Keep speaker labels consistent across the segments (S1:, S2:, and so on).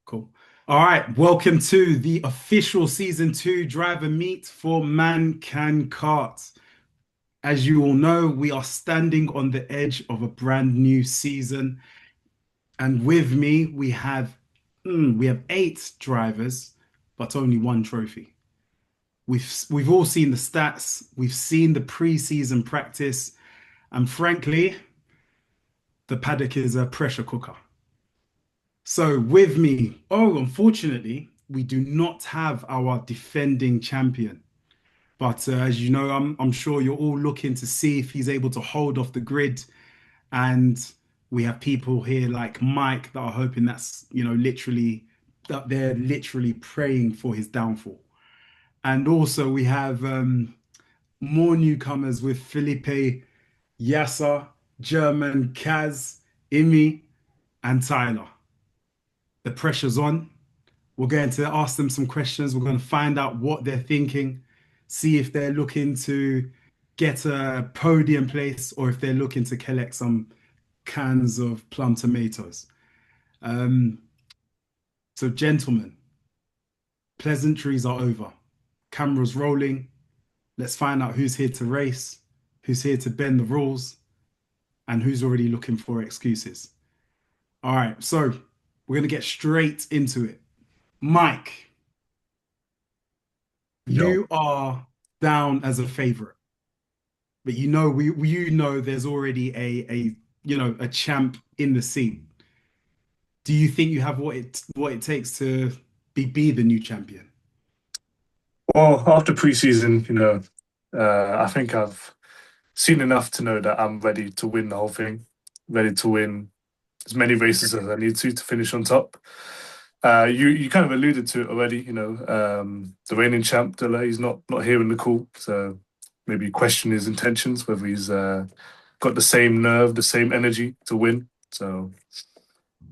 S1: Cool. All right. Welcome to the official season two driver meet for Man Can Kart. As you all know, we are standing on the edge of a brand new season. And with me, we have eight drivers, but only one trophy. We've all seen the stats, we've seen the pre-season practice, and frankly, the paddock is a pressure cooker. So with me, unfortunately, we do not have our defending champion. But as you know, I'm sure you're all looking to see if he's able to hold off the grid. And we have people here like Mike that are hoping literally that they're literally praying for his downfall. And also we have more newcomers with Felipe, Yasser, German, Kaz, Imi, and Tyler. The pressure's on. We're going to ask them some questions. We're going to find out what they're thinking, see if they're looking to get a podium place or if they're looking to collect some cans of plum tomatoes. Um, so, gentlemen, pleasantries are over. Cameras rolling. Let's find out who's here to race, who's here to bend the rules, and who's already looking for excuses. All right, so we're going to get straight into it. Mike,
S2: Yo.
S1: you are down as a favorite, but you know there's already a champ in the scene. Do you think you have what it takes to be the new champion?
S2: Well, after preseason, I think I've seen enough to know that I'm ready to win the whole thing, ready to win as many races as I need to finish on top. You kind of alluded to it already, the reigning champ, Dilla, he's not hearing the call, so maybe question his intentions, whether he's got the same nerve, the same energy to win. So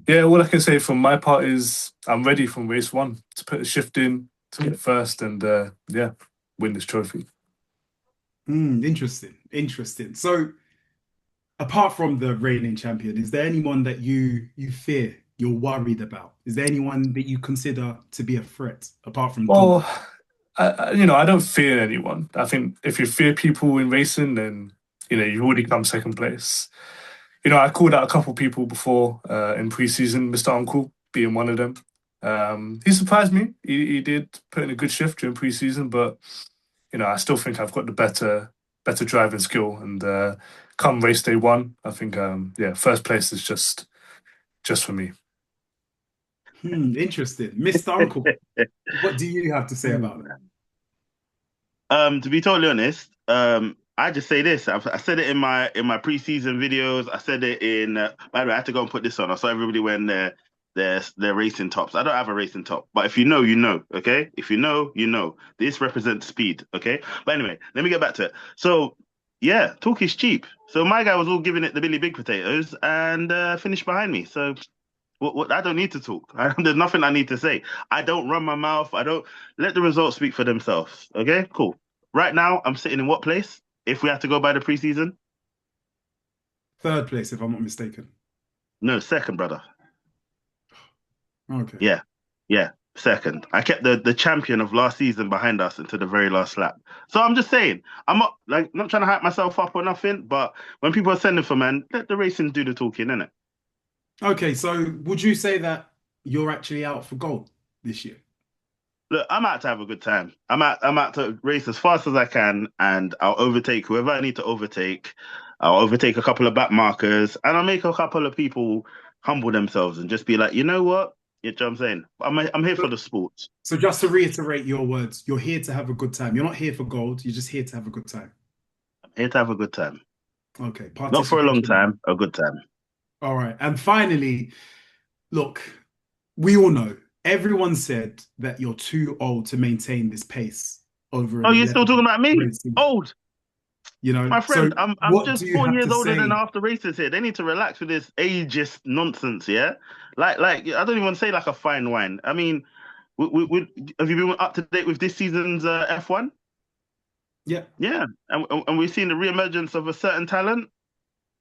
S2: yeah, all I can say from my part is I'm ready from race one to put a shift in, to get first, and yeah, win this trophy.
S1: Interesting, interesting. So, apart from the reigning champion, is there anyone that you fear, you're worried about? Is there anyone that you consider to be a threat apart from GOAT?
S2: Well, I don't fear anyone. I think if you fear people in racing, then you've already come second place. I called out a couple people before in preseason, Mr. Uncle being one of them. He surprised me. He did put in a good shift during preseason, but I still think I've got the better driving skill. And come race day one, I think yeah, first place is just for me.
S1: Interesting. Mr. Uncle, what do you have to say about it?
S3: Hmm. To be totally honest, I just say this. I said it in my preseason videos. I said it in. By the way, I had to go and put this on. I saw everybody wearing their racing tops. I don't have a racing top, but if you know, you know. Okay, if you know, you know. This represents speed. Okay, but anyway, let me get back to it. So yeah, talk is cheap. So my guy was all giving it the Billy Big Potatoes and finished behind me. So what, I don't need to talk. There's nothing I need to say. I don't run my mouth. I don't let the results speak for themselves. Okay, cool. Right now, I'm sitting in what place? If we have to go by the preseason?
S1: Third place, if I'm not mistaken.
S3: No, second, brother.
S1: Okay.
S3: Yeah, yeah, second. I kept the champion of last season behind us until the very last lap. So I'm just saying, I'm not trying to hype myself up or nothing. But when people are sending for man, let the racing do the talking, innit?
S1: Okay, so would you say that you're actually out for gold this year?
S3: Look, I'm out to have a good time. I'm out to race as fast as I can, and I'll overtake whoever I need to overtake. I'll overtake a couple of back markers, and I'll make a couple of people humble themselves and just be like, you know what? You know what I'm saying? I'm here for
S1: So,
S3: the sport.
S1: so just to reiterate your words, you're here to have a good time. You're not here for gold. You're just here to have a good time.
S3: I'm here to have a good time.
S1: Okay,
S3: Not for a long
S1: participation.
S3: time, a good time.
S1: All right. And finally, look, we all know everyone said that you're too old to maintain this pace over
S3: Oh,
S1: an
S3: you're still
S1: 11
S3: talking about me?
S1: race season.
S3: Old.
S1: So
S3: My friend, I'm
S1: what do
S3: just
S1: you
S3: four
S1: have
S3: years
S1: to
S3: older than
S1: say?
S3: half the racers here. They need to relax with this ageist nonsense, yeah? Like I don't even say like a fine wine. I mean, have you been up to date with this season's F1?
S1: Yeah.
S3: Yeah, and we've seen the reemergence of a certain talent.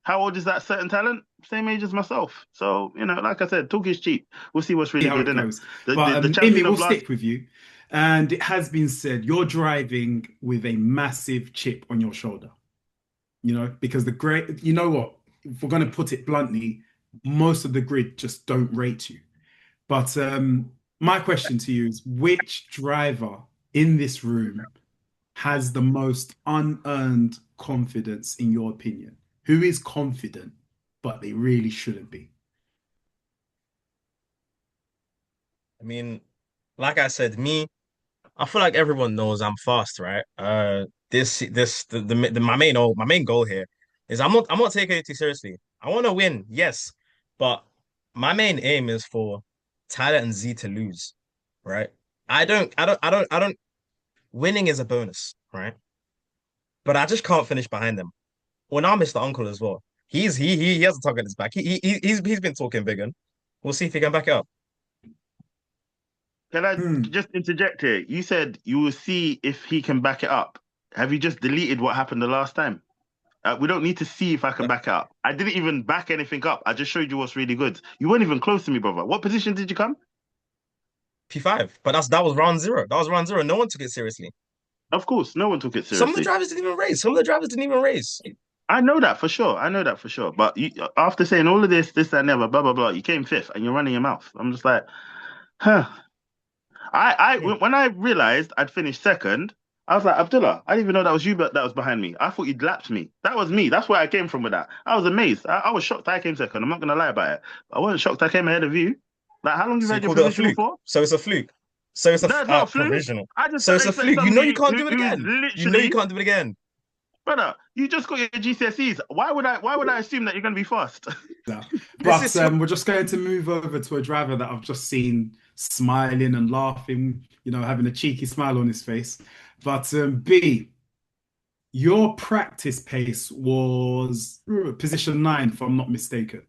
S3: How old is that certain talent? Same age as myself. So, like I said, talk is cheap. We'll see what's
S1: See
S3: really
S1: how
S3: good,
S1: it
S3: innit?
S1: goes.
S3: The,
S1: But
S3: the the
S1: Imi,
S3: champion
S1: we'll
S3: of last.
S1: stick with you. And it has been said you're driving with a massive chip on your shoulder, because the great, you know what? If we're going to put it bluntly, most of the grid just don't rate you. But my question to you is which driver in this room has the most unearned confidence in your opinion? Who is confident, but they really shouldn't be?
S4: I mean, like I said, I feel like everyone knows I'm fast, right? My main goal here is I'm not taking it too seriously. I want to win, yes, but my main aim is for Tyler and Z to lose, right? I don't. Winning is a bonus, right? But I just can't finish behind them. Well, now Mr. Uncle as well. He has a target on his back. He's been talking big one. We'll see if he can back it up.
S3: Can I
S1: Hmm.
S3: just interject here? You said you will see if he can back it up. Have you just deleted what happened the last time? We don't need to see if I can back it up. I didn't even back anything up. I just showed you what's really good. You weren't even close to me, brother. What position did you come?
S4: P5, but that was round zero. That was round zero. No one took it seriously.
S3: Of course, no one took it
S4: Some of the
S3: seriously.
S4: drivers didn't even race. Some of the drivers didn't even race.
S3: I know that for sure. I know that for sure. But after saying all of this, that, never, blah, blah, blah, you came fifth and you're running your mouth. I'm just like, huh.
S4: Yeah.
S3: When I realized I'd finished second, I was like, Abdullah, I didn't even know that was you, but that was behind me. I thought you'd lapped me. That was me. That's where I came from with that. I was amazed. I was shocked I came second. I'm not gonna lie about it. I wasn't shocked I came ahead of you. Like, how long have you
S4: So you
S3: had your
S4: called it a
S3: provisional
S4: fluke.
S3: for?
S4: So it's a fluke. So it's a
S3: No, it's not a fluke.
S4: provisional.
S3: I just
S4: So
S3: don't
S4: it's a
S3: expect
S4: fluke. You know you
S3: somebody
S4: can't do it
S3: who's
S4: again. You know you
S3: literally,
S4: can't do it again.
S3: brother. You just got your GCSEs. Why would I assume that you're gonna be fast?
S1: Yeah.
S4: This
S1: But
S4: is your
S1: we're just going to move over to a driver that I've just seen smiling and laughing, having a cheeky smile on his face. But B, your practice pace was position 9, if I'm not mistaken.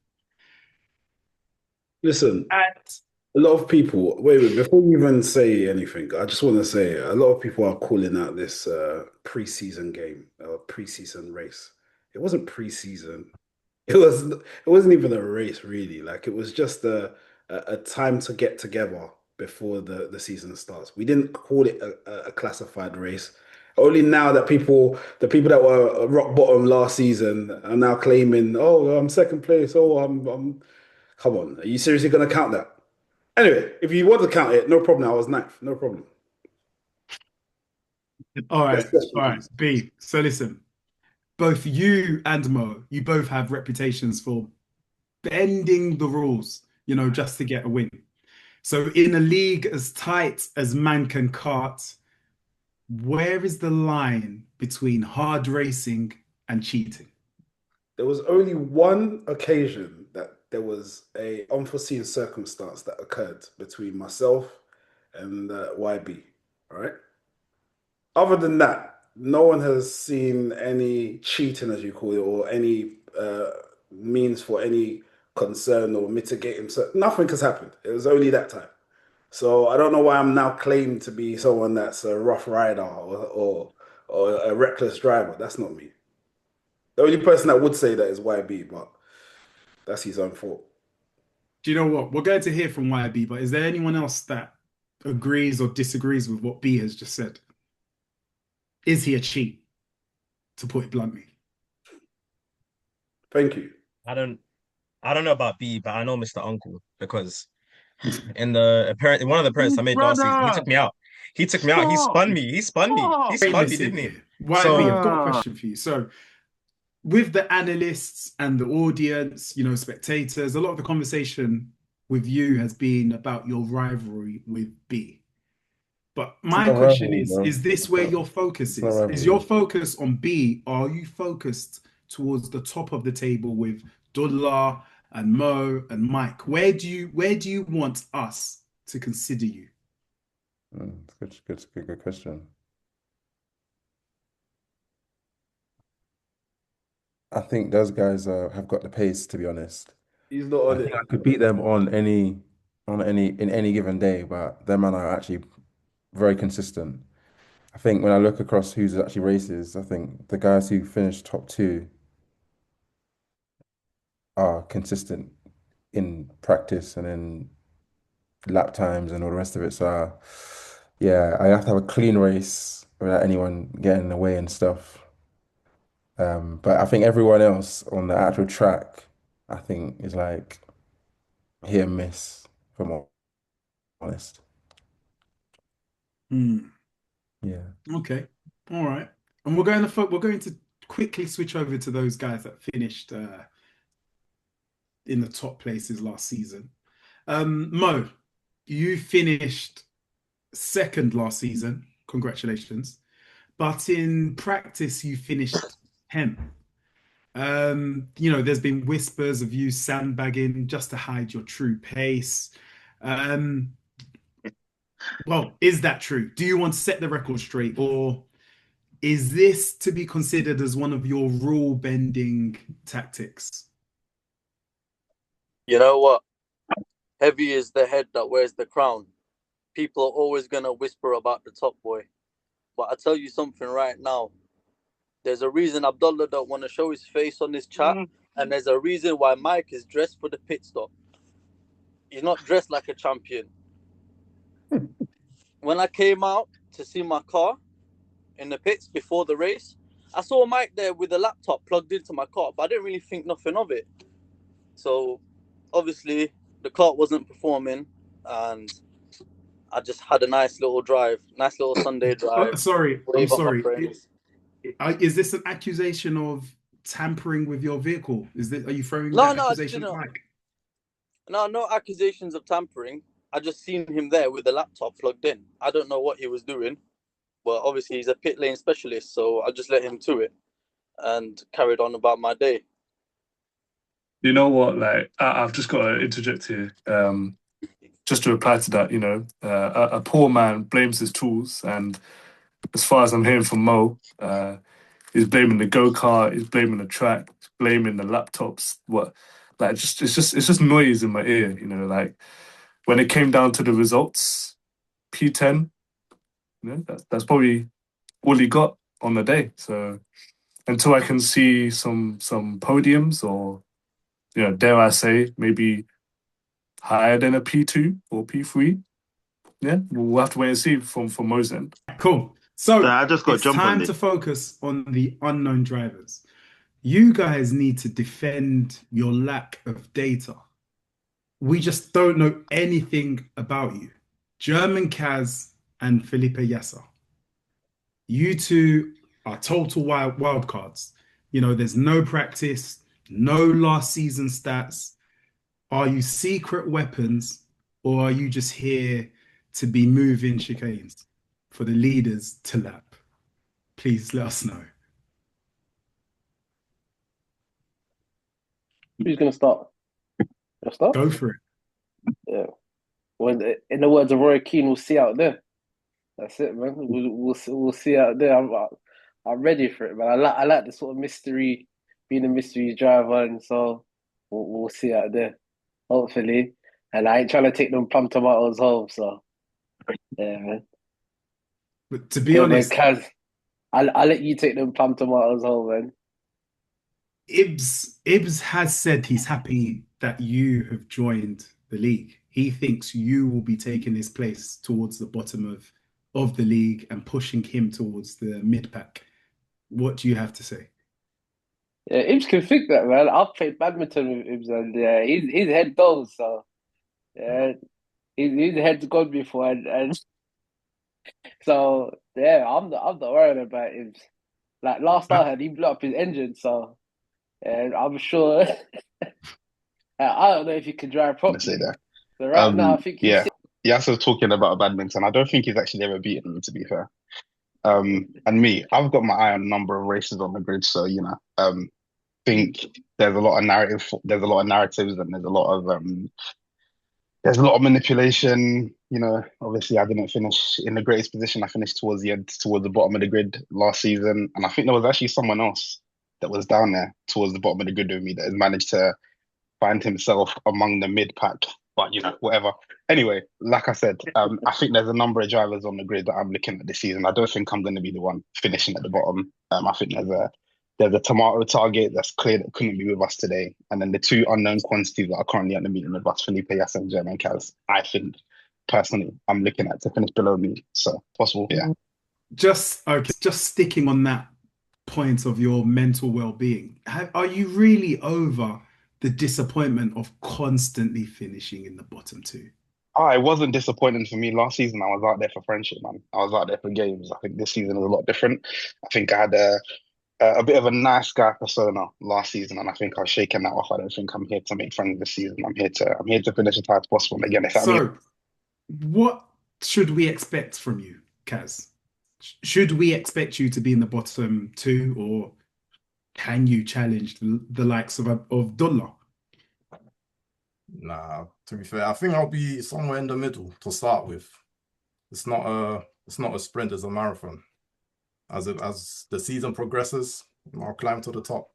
S5: Listen,
S1: At
S5: a lot of people, wait, before you even say anything, I just want to say a lot of people are calling out this preseason game, preseason race. It wasn't preseason. It wasn't even a race really. Like it was just a time to get together before the season starts. We didn't call it a classified race. Only now that the people that were rock bottom last season are now claiming, oh, I'm second place. Oh, I'm. Come on, are you seriously going to count that? Anyway, if you want to count it, no problem. I was ninth, no problem.
S1: all
S5: Next
S1: right,
S5: question,
S1: all right,
S5: please.
S1: B. So listen, both you and Mo, you both have reputations for bending the rules, just to get a win. So in a league as tight as Man Can Kart, where is the line between hard racing and cheating?
S5: There was only one occasion that there was a unforeseen circumstance that occurred between myself and YB. All right. Other than that, no one has seen any cheating, as you call it, or any means for any concern or mitigating. So nothing has happened. It was only that time. So I don't know why I'm now claimed to be someone that's a rough rider or a reckless driver. That's not me. The only person that would say that is YB, but that's his own fault.
S1: Do you know what? We're going to hear from YB, but is there anyone else that agrees or disagrees with what B has just said? Is he a cheat, to put it bluntly?
S5: Thank you.
S4: I don't I don't know about B, but I know Mr. Uncle because in one of the appearances I made last season, he
S3: Brother,
S4: took me out. He took me out. He
S3: stop,
S4: spun me. He spun me. He
S3: stop.
S4: spun me,
S1: Witnessing
S4: didn't he?
S1: here. YB,
S4: So
S1: I've got a
S3: Ah,
S1: question for you. So with the analysts and the audience, spectators, a lot of the conversation with you has been about your rivalry with B. But
S6: It's
S1: my
S6: not
S1: question
S6: rivalry, bro.
S1: is this
S6: It's
S1: where
S6: not.
S1: your focus
S6: It's not
S1: is? Is your
S6: rivalry.
S1: focus on B, or are you focused towards the top of the table with Dullah and Mo and Mike? Where do you want us to consider you?
S6: Good question. I think those guys have got the pace, to be honest.
S5: He's not
S6: I
S5: on
S6: think
S5: it.
S6: I could beat them in any given day, but them man are actually very consistent. I think when I look across who's actually races, I think the guys who finished top two are consistent in practice and in lap times and all the rest of it. So yeah, I have to have a clean race without anyone getting in the way and stuff. But I think everyone else on the actual track, I think is like hit and miss, if I'm honest.
S1: Hmm.
S6: Yeah.
S1: Okay. All right. And we're going to quickly switch over to those guys that finished in the top places last season. Mo, you finished second last season. Congratulations. But in practice, you finished 10th. There's been whispers of you sandbagging just to hide your true pace. Um, well, is that true? Do you want to set the record straight, or is this to be considered as one of your rule bending tactics?
S7: You know what? Heavy is the head that wears the crown. People are always gonna whisper about the top boy. But I tell you something right now. There's a reason Abdullah don't want to show his face on this chat, and there's a reason why Mike is dressed for the pit stop. He's not dressed like a champion. When I came out to see my car in the pits before the race, I saw Mike there with a laptop plugged into my car, but I didn't really think nothing of it. So obviously the car wasn't performing, and I just had a nice little drive, nice little Sunday
S1: Oh,
S7: drive.
S1: sorry, I'm
S7: Wave at my
S1: sorry.
S7: friends.
S1: Is this an accusation of tampering with your vehicle? Are you throwing
S7: No,
S1: that
S7: no, I
S1: accusation at
S7: didn't.
S1: Mike?
S7: No, no accusations of tampering. I just seen him there with the laptop plugged in. I don't know what he was doing, but obviously he's a pit lane specialist, so I just let him to it and carried on about my day.
S2: You know what? Like, I've just got to interject here. Just to reply to that, a poor man blames his tools, and as far as I'm hearing from Mo, he's blaming the go kart, he's blaming the track, he's blaming the laptops. What, like, it's just noise in my ear. Like when it came down to the results, P10, that's probably all he got on the day. So until I can see some podiums, or dare I say, maybe higher than a P2 or P3, yeah, we'll have to wait and see from Mo's end.
S1: Cool.
S3: So
S1: So
S3: I just got to
S1: it's
S3: jump on
S1: time
S3: this.
S1: to focus on the unknown drivers. You guys need to defend your lack of data. We just don't know anything about you. German Kaz and Felipe Yassa. You two are total wild cards. There's no practice, no last season stats. Are you secret weapons, or are you just here to be moving chicanes for the leaders to lap? Please let us know.
S8: Who's going to start? You'll start?
S1: Go for it.
S8: Yeah. Well, in the words of Roy Keane, we'll see out there. That's it, man. We'll see out there. I'm ready for it, man. I like the sort of mystery, being a mystery driver, and so we'll see out there. Hopefully, and I ain't trying to take them plum tomatoes home. So yeah, man.
S1: But to be
S8: Yeah, man,
S1: honest,
S8: Kaz, I'll let you take them plum tomatoes home, man.
S1: Ibs has said he's happy that you have joined the league. He thinks you will be taking his place towards the bottom of the league and pushing him towards the mid pack. What do you have to say?
S8: Yeah, Ibs can think that, man. I've played badminton with Ibs, and he's head goes. So yeah, he's head gone before, and so yeah, I'm not worried about Ibs. Like last I heard, he blew up his engine, so and I'm sure. I don't know if he can drive
S9: To say
S8: properly.
S9: that.
S8: So right now, I think he's
S9: Yeah. Yasser's talking about badminton. I don't think he's actually ever beaten me, to be fair. And me, I've got my eye on a number of races on the grid, so think there's a lot of narratives, and there's a lot of manipulation. Obviously I didn't finish in the greatest position. I finished towards the end, towards the bottom of the grid last season, and I think there was actually someone else that was down there towards the bottom of the grid with me that has managed to find himself among the mid pack. But whatever. Anyway, like I said, I think there's a number of drivers on the grid that I'm looking at this season. I don't think I'm going to be the one finishing at the bottom. I think There's a tomato target that's clear that couldn't be with us today. And then the two unknown quantities that are currently at the meeting with us, Felipe Yas and German Kaz, I think personally I'm looking at to finish below me. So possible, yeah.
S1: Just sticking on that point of your mental well-being. Are you really over the disappointment of constantly finishing in the bottom two?
S9: Oh, it wasn't disappointing for me last season. I was out there for friendship, man. I was out there for games. I think this season is a lot different. I think I had a bit of a nice guy persona last season, and I think I've shaken that off. I don't think I'm here to make friends this season. I'm here to finish as high as possible. And again, if that means
S1: So, what should we expect from you, Kaz? Should we expect you to be in the bottom two, or can you challenge the likes of Dullah?
S6: Nah, to be fair, I think I'll be somewhere in the middle to start with. It's not a sprint, it's a marathon. As the season progresses, I'll climb to the top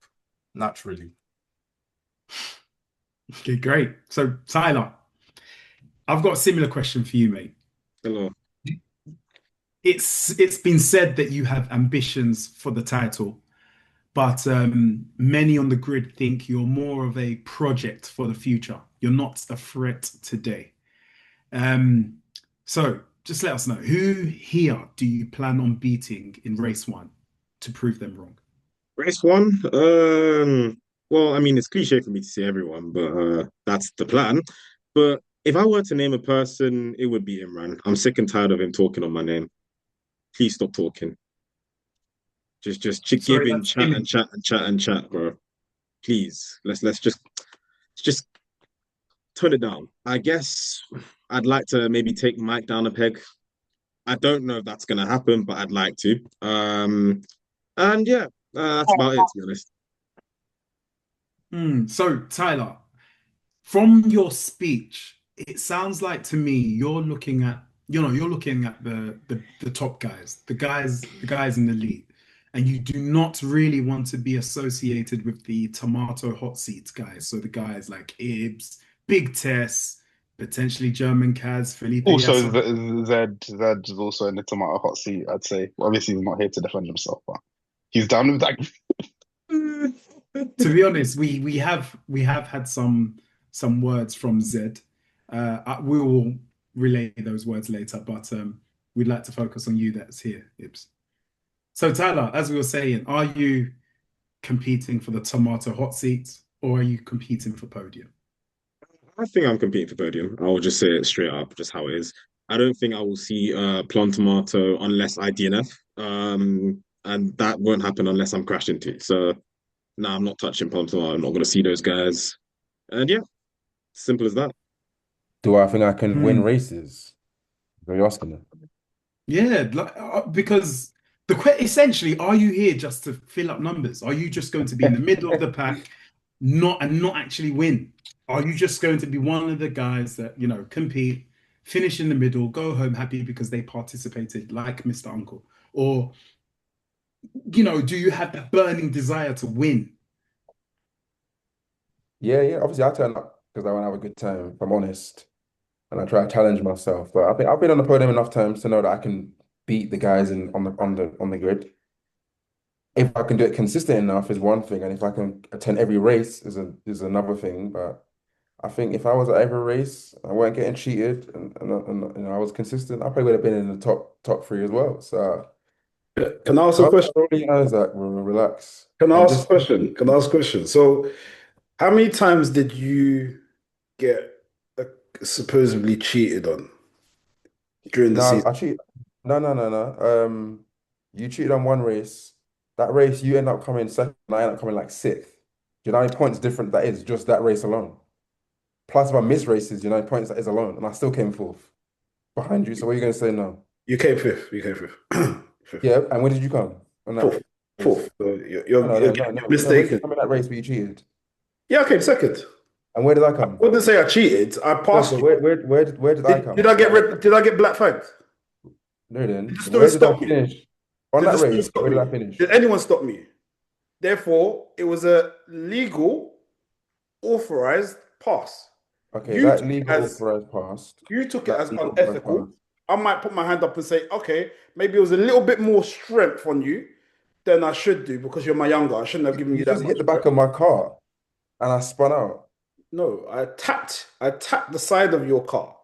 S6: naturally.
S1: Okay, great. So, Tyler, I've got a similar question for you, mate.
S10: Hello.
S1: It's been said that you have ambitions for the title, but many on the grid think you're more of a project for the future. You're not a threat today. So just let us know, who here do you plan on beating in race one to prove them wrong?
S10: Race one. Well, I mean, it's cliche for me to say everyone, but that's the plan. But if I were to name a person, it would be Imran. I'm sick and tired of him talking on my name. Please stop talking. Just
S1: Sorry,
S10: giving
S1: that's
S10: chat and chat and chat and chat, bro. Please, let's just tone it down. I guess I'd like to maybe take Mike down a peg. I don't know if that's gonna happen, but I'd like to. And yeah, that's about it, to be honest.
S1: So Tyler, from your speech, it sounds like to me you're looking at the top guys, the guys in the league, and you do not really want to be associated with the tomato hot seats guys. So the guys like Ibs, Big Tess, potentially German Kaz, Felipe
S9: also
S1: Yasser.
S9: Zed is also in the tomato hot seat, I'd say. Obviously, he's not here to defend himself, but he's down with that.
S1: To be honest, we have had some words from Zed. We will relay those words later, but we'd like to focus on you that's here, Ibs. So Tyler, as we were saying, are you competing for the tomato hot seat or are you competing for podium?
S10: I think I'm competing for podium. I will just say it straight up, just how it is. I don't think I will see Plum Tomato unless I DNF. And that won't happen unless I'm crashed into it. So no, I'm not touching Plum Tomato. I'm not gonna see those guys. And yeah, simple as that.
S6: Do I think I can win
S1: Hmm.
S6: races? Are you asking them?
S1: Yeah, because essentially, are you here just to fill up numbers? Are you just going to be in the middle of the pack, not actually win? Are you just going to be one of the guys that, compete, finish in the middle, go home happy because they participated, like Mr. Uncle? Or, do you have that burning desire to win?
S6: Yeah, yeah. Obviously, I turn up because I want to have a good time, if I'm honest. And I try to challenge myself. But I've been on the podium enough times to know that I can beat the guys on the grid. If I can do it consistent enough is one thing, and if I can attend every race is another thing. But I think if I was at every race, I weren't getting cheated, and I was consistent, I probably would have been in the top three as well. So
S5: Can I ask a
S6: don't
S5: question?
S6: really Isaac, relax.
S5: Can I
S6: I'm
S5: ask a
S6: just
S5: question? Can I ask a question? So, how many times did you get supposedly cheated on during the
S6: no,
S5: season?
S6: actually, no. You cheated on one race. That race, you end up coming second. I end up coming like sixth. Do you know how many points different that is? Just that race alone. Plus, if I miss races, you know how many points that is alone, and I still came fourth behind you. So what are you going to say now?
S5: You came fifth. You came fifth. Fifth.
S6: Yeah, and where did you come on that
S5: Fourth.
S6: race?
S5: Fourth. So
S6: No, no, no, no,
S5: you're
S6: no. Where did you
S5: mistaken.
S6: come in that race where you cheated?
S5: Yeah, I came second.
S6: And where did I
S5: I
S6: come?
S5: wouldn't say I cheated. I
S6: No,
S5: passed
S6: so
S5: you.
S6: where did I
S5: Did
S6: come?
S5: I get red? Did I get black flagged?
S6: No,
S5: Did
S6: then
S5: the steward
S6: where did I
S5: stop me?
S6: finish on
S5: Did
S6: that
S5: the steward
S6: race?
S5: stop
S6: Where did I
S5: me?
S6: finish?
S5: Did anyone stop me? Therefore, it was a legal, authorized pass.
S6: Okay,
S5: You
S6: that
S5: took it
S6: legal
S5: as
S6: authorized passed.
S5: you took it
S6: That
S5: as
S6: legal authorized
S5: unethical.
S6: passed.
S5: I might put my hand up and say, okay, maybe it was a little bit more strength on you than I should do because you're my younger. I shouldn't have given
S6: You
S5: you that
S6: just hit
S5: much
S6: the back
S5: credit.
S6: of my car and I spun out.
S5: No, I tapped the side of your car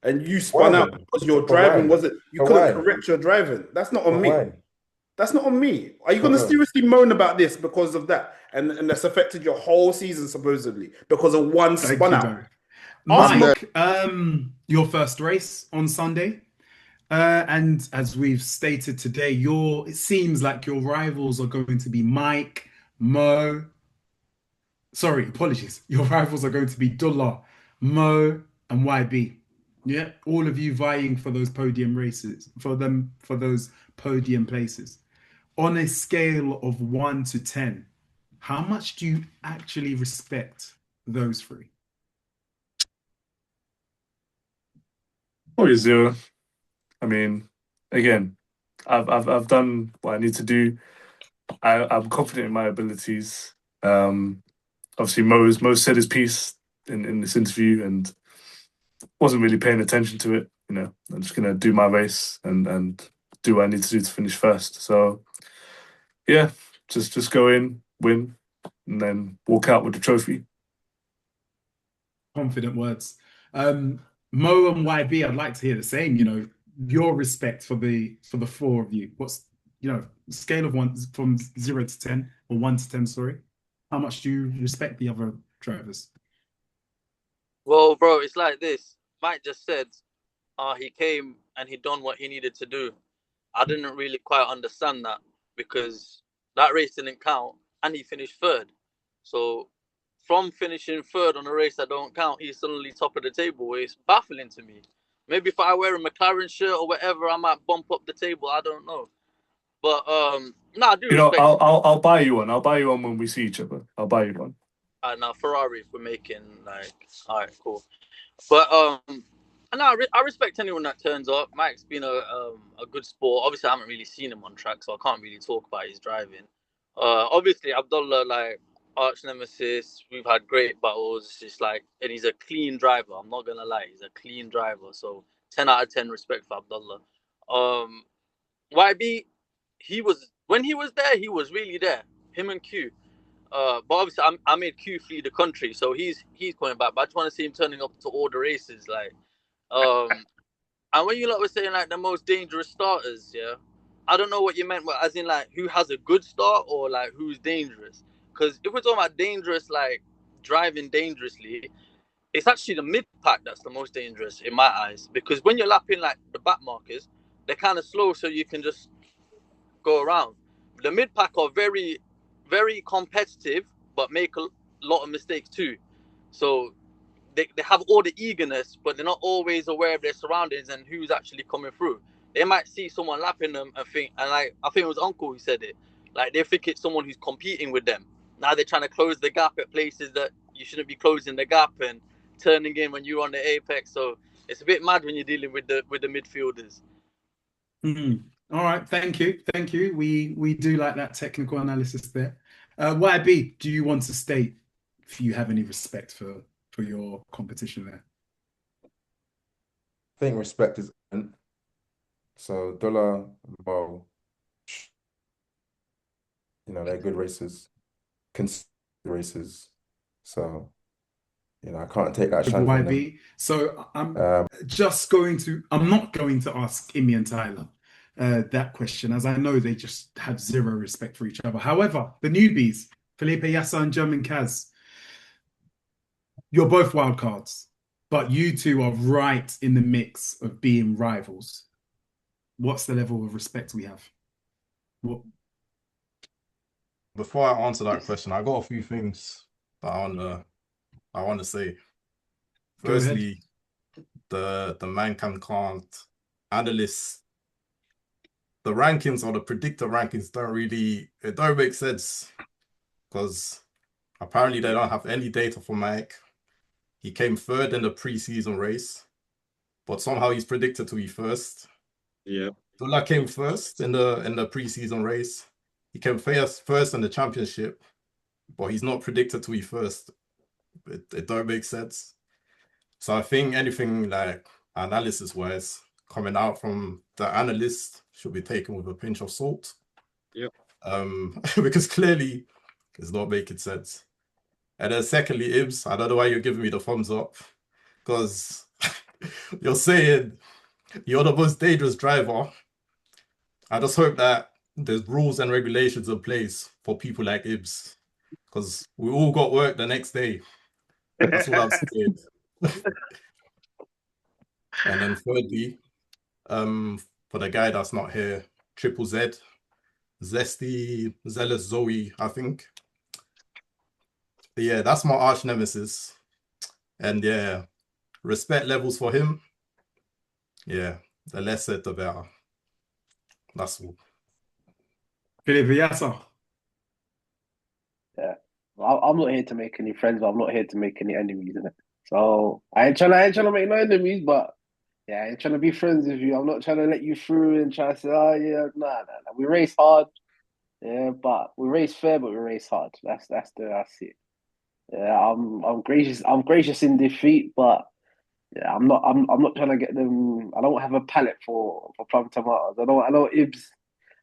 S5: and you
S6: Why
S5: spun out
S6: then?
S5: because your
S6: But
S5: driving
S6: why?
S5: wasn't, you
S6: But
S5: couldn't
S6: why?
S5: correct your driving. That's not on
S6: But
S5: me.
S6: why?
S5: That's not on me. Are you
S6: But
S5: gonna
S6: no.
S5: seriously moan about this because of that? And that's affected your whole season supposedly because of one
S1: Thank
S5: spun
S1: you,
S5: out.
S1: Barry.
S5: Ask my
S1: Mike, your first race on Sunday. And as we've stated today, it seems like your rivals are going to be Mike, Mo. Sorry, apologies. Your rivals are going to be Dullah, Mo, and YB. Yeah, all of you vying for those podium races, for those podium places. On a scale of 1 to 10, how much do you actually respect those three?
S2: Probably 0. I mean, again, I've done what I need to do. I'm confident in my abilities. Obviously, Mo said his piece in this interview and wasn't really paying attention to it. You know, I'm just gonna do my race and do what I need to do to finish first. So yeah, just go in, win, and then walk out with the trophy.
S1: Confident words. Mo and YB, I'd like to hear the same. Your respect for the four of you. What's scale of one from 0 to 10 or 1 to 10? Sorry, how much do you respect the other drivers?
S7: Well, bro, it's like this. Mike just said, he came and he done what he needed to do. I didn't really quite understand that because that race didn't count and he finished third. So from finishing third on a race that don't count, he's suddenly top of the table. It's baffling to me. Maybe if I wear a McLaren shirt or whatever, I might bump up the table. I don't know. But no, I do
S2: You know,
S7: respect
S2: I'll buy you one. I'll buy you one when we see each other. I'll buy you one.
S7: now Ferrari if we're making like all right, cool. But no, I respect anyone that turns up. Mike's been a good sport. Obviously, I haven't really seen him on track, so I can't really talk about his driving. Obviously, Abdullah, like arch nemesis. We've had great battles. It's like, and he's a clean driver. I'm not gonna lie, he's a clean driver. So 10 out of 10 respect for Abdullah. YB, he was when he was there, he was really there. Him and Q. But obviously, I made Q flee the country, so he's coming back. But I just want to see him turning up to all the races, like. And when you lot were saying like the most dangerous starters, yeah, I don't know what you meant, but as in like who has a good start or like who's dangerous. Because if we're talking about dangerous, like driving dangerously, it's actually the mid pack that's the most dangerous in my eyes. Because when you're lapping like the back markers, they're kind of slow, so you can just go around. The mid pack are very, very competitive, but make a lot of mistakes too. So they have all the eagerness, but they're not always aware of their surroundings and who's actually coming through. They might see someone lapping them and think, and like I think it was Uncle who said it, like they think it's someone who's competing with them. Now they're trying to close the gap at places that you shouldn't be closing the gap and turning in when you're on the apex. So it's a bit mad when you're dealing with the midfielders.
S1: All right, thank you. We do like that technical analysis there. YB, do you want to state if you have any respect for your competition there?
S6: I think respect is so Dollar, Mo, they're good racers, consistent racers. So, I can't take that shine from them.
S1: YB. So I'm not going to ask Imi and Tyler that question, as I know they just have zero respect for each other. However, the newbies, Felipe Yassa and German Kaz, you're both wild cards, but you two are right in the mix of being rivals. What's the level of respect we have? What?
S11: Before I answer that question, I got a few things that I wanna say.
S1: Go ahead.
S11: Firstly, the Man Can Kart analysts, the rankings or the predictor rankings don't make sense because apparently they don't have any data for Mike. He came third in the preseason race, but somehow he's predicted to be first.
S10: Yeah.
S11: Dula came first in the preseason race. He came first in the championship, but he's not predicted to be first. It don't make sense. So I think anything like analysis-wise coming out from the analyst should be taken with a pinch of salt.
S10: Yep.
S11: Because clearly it's not making sense. And then secondly, Ibs, I don't know why you're giving me the thumbs up, because you're saying you're the most dangerous driver. I just hope that there's rules and regulations in place for people like Ibs, because we all got work the next day. That's what I'm saying. And then thirdly, for the guy that's not here, Triple Z, Zesty, Zealous Zoe, I think. Yeah, that's my arch nemesis. And yeah, respect levels for him. Yeah, the less said, the better. That's all.
S1: Philip Yasser.
S8: Yeah. I'm not here to make any friends, but I'm not here to make any enemies, innit? So I ain't trying to make no enemies, but yeah, I ain't trying to be friends with you. I'm not trying to let you through and try to say, oh yeah, nah. We race hard, yeah, but we race fair, but we race hard. That's it. Yeah, I'm gracious. I'm gracious in defeat, but yeah, I'm not trying to get them. I don't have a palate for plum tomatoes. I know Ibs.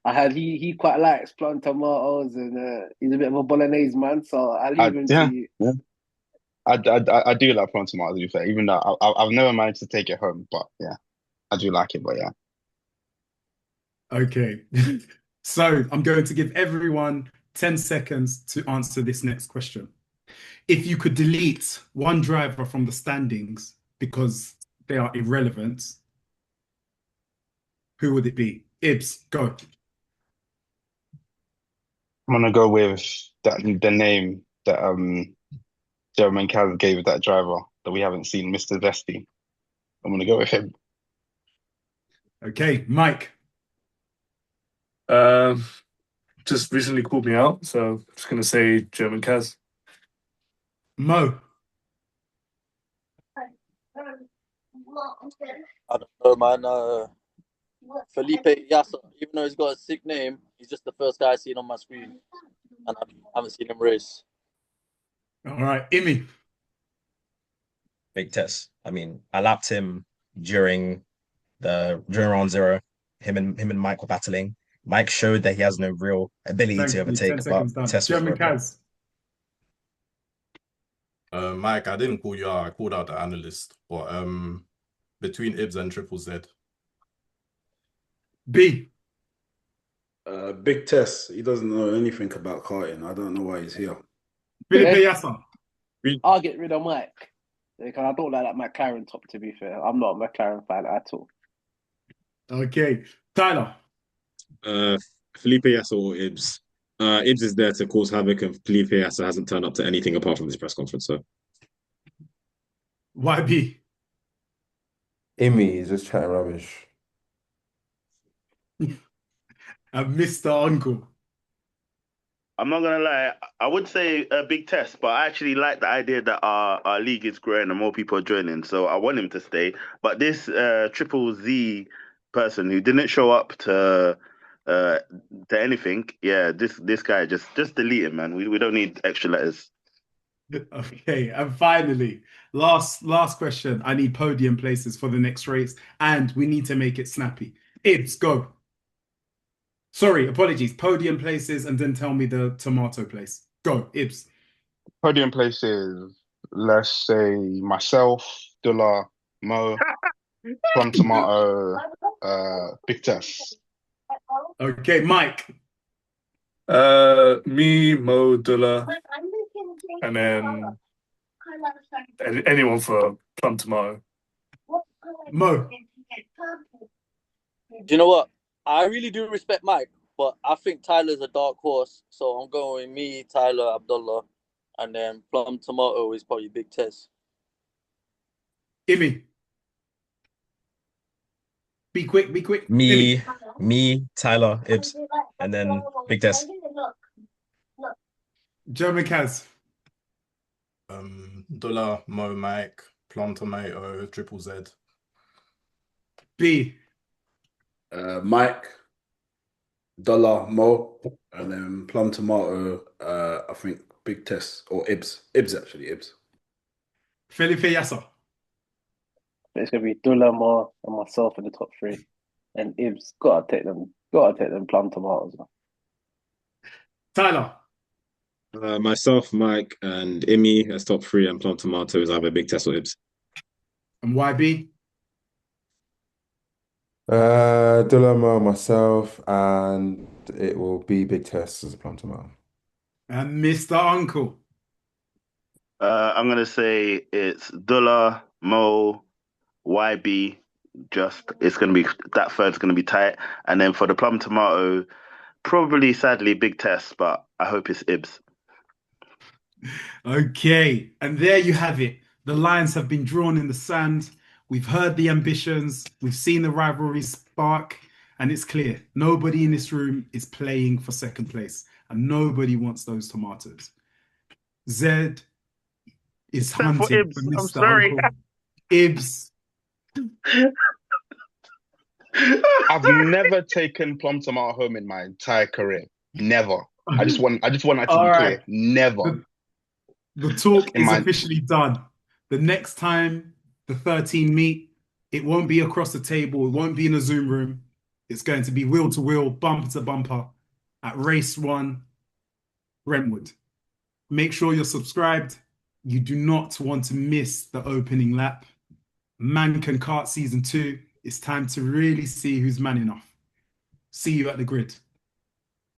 S8: I had he quite likes plum tomatoes, and he's a bit of a bolognese man. So I leave him to
S9: Yeah,
S8: you.
S9: yeah. I do like prawn tomato, to be fair, even though I've never managed to take it home, but yeah, I do like it, but yeah.
S1: Okay. So I'm going to give everyone 10 seconds to answer this next question. If you could delete one driver from the standings because they are irrelevant, who would it be? Ibs, go.
S9: I'm gonna go with the name that German Kaz gave that driver that we haven't seen, Mr. Zesty. I'm gonna go with him.
S1: Okay, Mike.
S2: Just recently called me out, so I'm just gonna say German Kaz.
S1: Mo.
S7: I don't know, man. Felipe Yassa, even though he's got a sick name, he's just the first guy I seen on my screen, and I haven't seen him race.
S1: All right, Imi.
S4: Big test. I mean, I lapped him during round zero. Him and Mike were battling. Mike showed that he has no real ability to
S1: Thank you. 10
S4: overtake, but
S1: seconds done.
S4: Tess was
S1: German
S4: broken.
S1: Kaz.
S11: Mike, I didn't call you out. I called out the analyst. But between Ibs and Triple Z,
S1: B.
S5: Big Tess. He doesn't know anything about karting. I don't know why he's here.
S1: Philippe
S8: Yeah.
S1: Yasser.
S8: I'll get rid of Mike because I don't like that McLaren top. To be fair, I'm not a McLaren fan at all.
S1: Okay, Tyler.
S10: Felipe Yasser or Ibs. Ibs is there to cause havoc, and Felipe Yasser hasn't turned up to anything apart from this press conference. So
S1: YB.
S6: Imi is just chatting rubbish.
S1: And Mr. Uncle.
S3: I'm not gonna lie, I would say a big test, but I actually like the idea that our league is growing and more people are joining. So I want him to stay. But this Triple Z person who didn't show up uh to anything, yeah, this guy just delete him, man. We don't need extra letters.
S1: Okay, and finally, last question. I need podium places for the next race, and we need to make it snappy. Ibs, go. Sorry, apologies. Podium places, and then tell me the tomato place. Go, Ibs.
S9: Podium places, let's say myself, Dula, Mo, Plum Tomato, Big Tess.
S1: Okay, Mike.
S2: Me, Mo, Dulla, and then anyone for plum tomato.
S1: Mo.
S7: Do you know what? I really do respect Mike, but I think Tyler's a dark horse, so I'm going with me, Tyler, Abdullah, and then Plum Tomato is probably Big Tess.
S1: Imi. Be quick, be quick.
S4: Me,
S1: Imi.
S4: Tyler, Ibs, and then Big Tess.
S1: German Kaz.
S11: Dulla, Mo, Mike, Plum Tomato, Triple Z.
S1: B.
S5: Mike, Dollar, Mo, and then Plum Tomato. I think Big Tess or Ibs. Ibs actually. Ibs.
S1: Felipe Yasser.
S8: It's gonna be Dula, Mo, and myself in the top three, and Ibs gotta take them plum tomatoes.
S1: Tyler
S10: Myself, Mike, and Imi as top three, and Plum Tomatoes either Big Test or Ibs.
S1: and YB
S6: Dilemma, myself, and it will be big tests as a plum tomato.
S1: and Mr. Uncle.
S3: I'm gonna say it's Dullah, Mo, YB. Just it's gonna be that third's gonna be tight, and then for the plum tomato, probably sadly big test, but I hope it's Ibs.
S1: Okay, and there you have it. The lines have been drawn in the sand. We've heard the ambitions, we've seen the rivalry spark, and it's clear nobody in this room is playing for second place, and nobody wants those tomatoes. Zed is
S3: Except for
S1: hunting for
S3: Ibs. I'm
S1: Mr.
S3: sorry.
S1: Uncle. Ibs,
S9: I've never taken plum tomato home in my entire career. Never. I just want that to
S1: all
S9: be
S1: right.
S9: clear. Never
S1: The talk
S9: in
S1: is
S9: my.
S1: officially done. The next time the 13 meet, it won't be across the table, it won't be in a Zoom room. It's going to be wheel to wheel, bumper to bumper at race one, Brentwood. Make sure you're subscribed. You do not want to miss the opening lap. Man Can Kart Season 2. It's time to really see who's man enough. See you at the grid.